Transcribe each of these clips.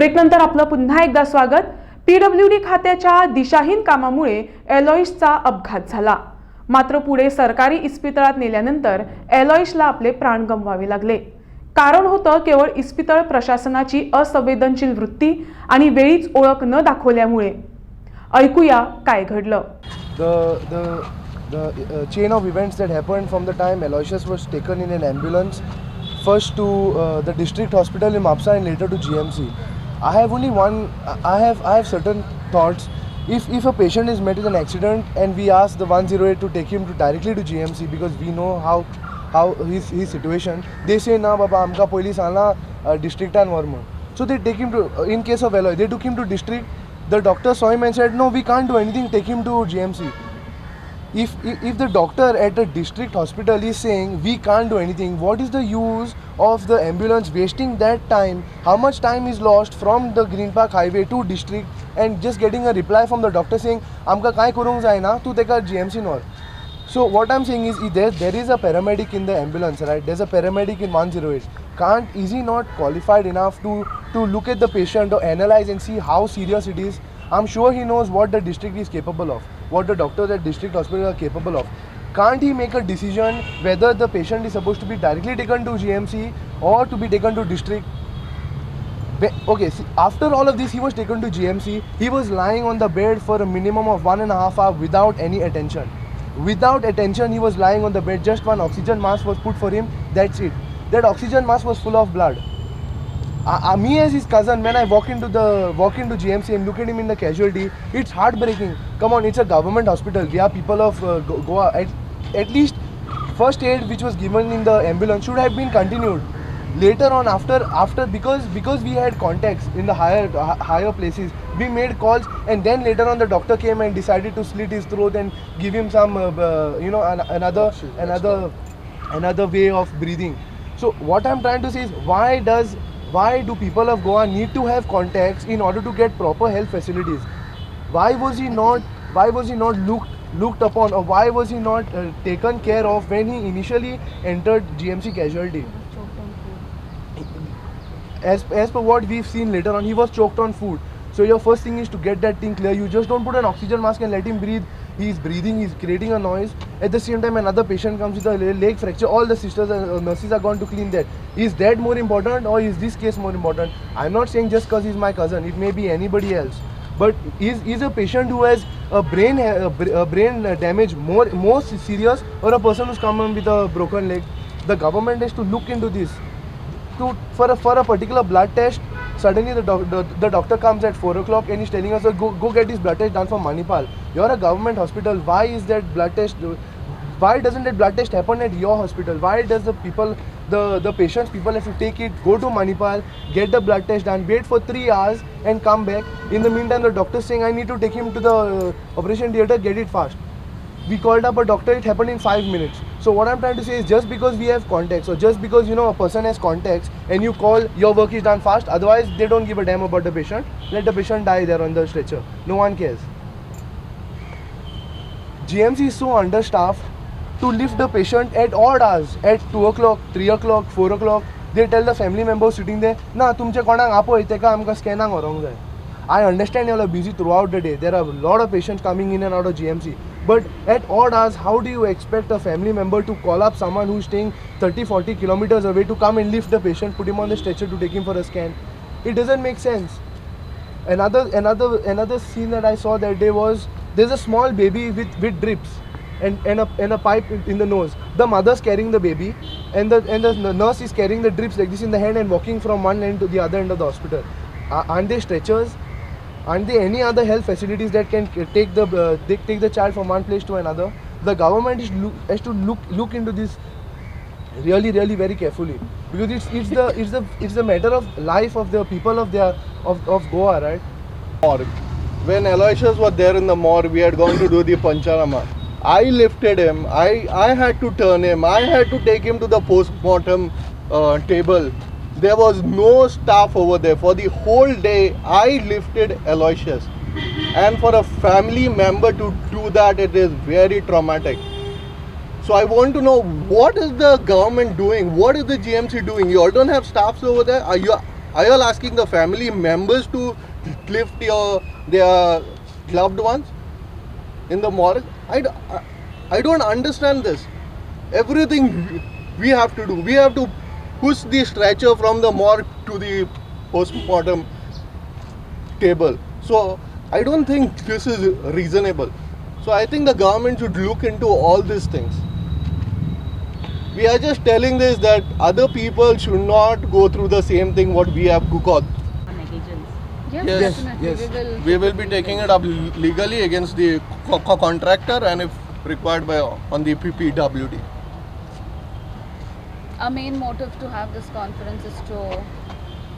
ब्रेकनंतर आपलं पुन्हा एकदा स्वागत। पीडब्ल्यूडी खात्याच्या दिशाहीन कामामुळे एलॉइसचा अपघात झाला। मात्र पुढे सरकारी इस्पितळात नेल्यानंतर एलॉइसला आपले प्राण गमवावे लागले। कारण होतं केवळ इस्पितळ प्रशासनाची असंवेदनशील वृत्ती आणि वेळीच ओळख न दाखवल्यामुळे। ऐकूया काय घडलं। The chain of events that happened from the time Aloysius was taken in an ambulance, first to the district hospital in Mapsa and later to GMC. I have certain thoughts. If a patient is met with an accident and we ask the 108 to take him directly to GMC because we know how his situation, they say na baba amka police ana district and warma. So they take him to in case of Aloy, they took him to district. The doctor saw him and said no, we can't do anything, take him to GMC. If the doctor at a district hospital is saying we can't do anything, what is the use of the ambulance wasting that time? How much time is lost from the Green Park Highway to district and just getting a reply from the doctor saying amka kai kurung jaina tu teka GMC nor. So what I'm saying is there is a paramedic in the ambulance, right? There's a paramedic in 108. Is he not qualified enough to look at the patient or analyze and see how serious it is? I'm sure he knows what the district is capable of, what the doctors at district hospital are capable of. Can't he make a decision whether the patient is supposed to be directly taken to GMC or to be taken to district? Okay, see, after all of this, he was taken to GMC. He was lying on the bed for a minimum of 1.5 hours without any attention. Without attention, he was lying on the bed. Just one oxygen mask was put for him. That's it. That oxygen mask was full of blood. Me as his cousin, when I walk into GMC and look at him in the casualty, it's heartbreaking. Come on, it's a government hospital. We are people of Goa. At least first aid which was given in the ambulance should have been continued. Later on, after because we had contacts in the higher places, we made calls, and then later on the doctor came and decided to slit his throat and give him some another way of breathing. So what I'm trying to say is why do people of Goa need to have contacts in order to get proper health facilities? Why was he not looked upon, or why was he not taken care of when he initially entered GMC casualty? As per what we've seen later on, he was choked on food. So your first thing is to get that thing clear. You just don't put an oxygen mask and let him breathe. He's breathing, he's creating a noise. At the same time, another patient comes with a leg fracture. All the sisters and nurses are gone to clean that. Is that more important, or is this case more important? I'm not saying just because he's my cousin. It may be anybody else. But is a patient who has a brain damage more serious, or a person who's come in with a broken leg? The government has to look into this. For a particular blood test, suddenly the doctor comes at 4 o'clock and he's telling us, go get his blood test done from Manipal. You're a government hospital. Why is that blood test? Why doesn't that blood test happen at your hospital? Why does the patients have to take it, go to Manipal, get the blood test done, wait for 3 hours and come back? In the meantime, the doctor is saying, I need to take him to the operation theatre, get it fast. We called up a doctor, it happened in 5 minutes. So what I'm trying to say is, just because we have contacts, or just because a person has contacts and you call, your work is done fast, otherwise they don't give a damn about the patient. Let the patient die there on the stretcher. No one cares. GMC is so understaffed to lift the patient at odd hours, at 2 o'clock, 3 o'clock, 4 o'clock. They tell the family members sitting there, na tumche konang apo iteka amka scanang orong jai. I understand you all are busy throughout the day. There are a lot of patients coming in and out of GMC. But at odd hours, how do you expect a family member to call up someone who's staying 30-40 kilometers away to come and lift the patient, put him on the stretcher to take him for a scan? It doesn't make sense. Another scene that I saw that day was, there's a small baby with drips and a pipe in the nose. The mother's carrying the baby, and the nurse is carrying the drips like this in the hand and walking from one end to the other end of the hospital. Aren't they stretchers? Aren't there any other health facilities that can take the child from one place to another? The government has to look into this really very carefully, because it's the matter of life of the people of Goa, right? Morgue. When Aloysius was there in the morgue, we had gone to do the pancharama. I lifted him. I had to turn him. I had to take him to the post-mortem table. There was no staff over there. For the whole day, I lifted Aloysius. And for a family member to do that, it is very traumatic. So I want to know, what is the government doing? What is the GMC doing? You all don't have staffs over there? Are you all asking the family members to lift their loved ones in the morgue? I don't understand this. Everything we have to do. We have to push the stretcher from the morgue to the postmortem table. So I don't think this is reasonable. So I think the government should look into all these things. We are just telling this that other people should not go through the same thing what we have to go. Yes, Yes, definitely. yes. We will be taking it up legally against the contractor and if required by on the PPWD. Our main motive to have this conference is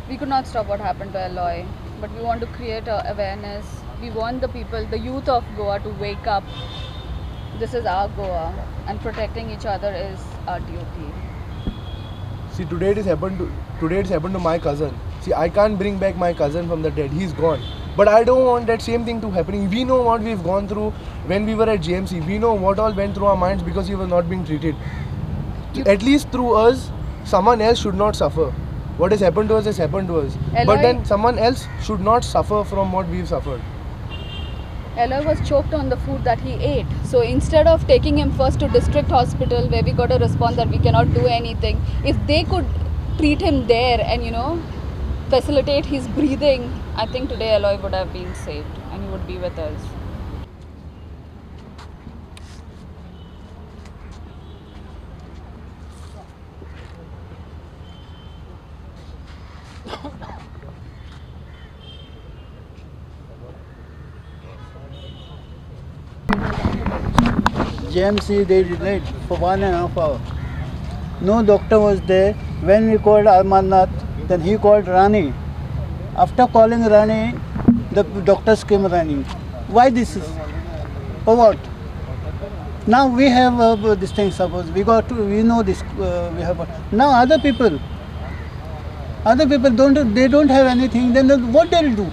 we could not stop what happened to Eloy, but we want to create awareness. We want the people, the youth of Goa to wake up. This is our Goa and protecting each other is our duty. See, today it happened to my cousin. See, I can't bring back my cousin from the dead. He's gone. But I don't want that same thing to happen. We know what we've gone through when we were at GMC. We know what all went through our minds because he was not being treated. At least through us, someone else should not suffer. What has happened to us has happened to us. Eloy- But then someone else should not suffer from what we've suffered. Eloy was choked on the food that he ate. So instead of taking him first to district hospital where we got a response that we cannot do anything, if they could treat him there and facilitate his breathing, I think today Eloy would have been saved and he would be with us. GMC, they delayed for 1.5 hours. No doctor was there. When we called Amarnath, then he called Rani. After calling Rani, the doctors came running. Why this is? For what? Now we have this thing. Suppose we know this. We have now other people don't have anything. Then what they'll do?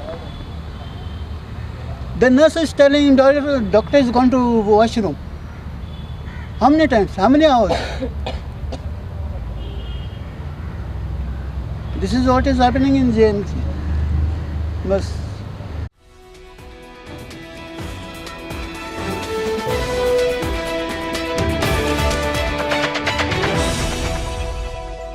The nurse is telling doctor is gone to washroom. How many times? How many hours? This is what is happening in GMC. Bas.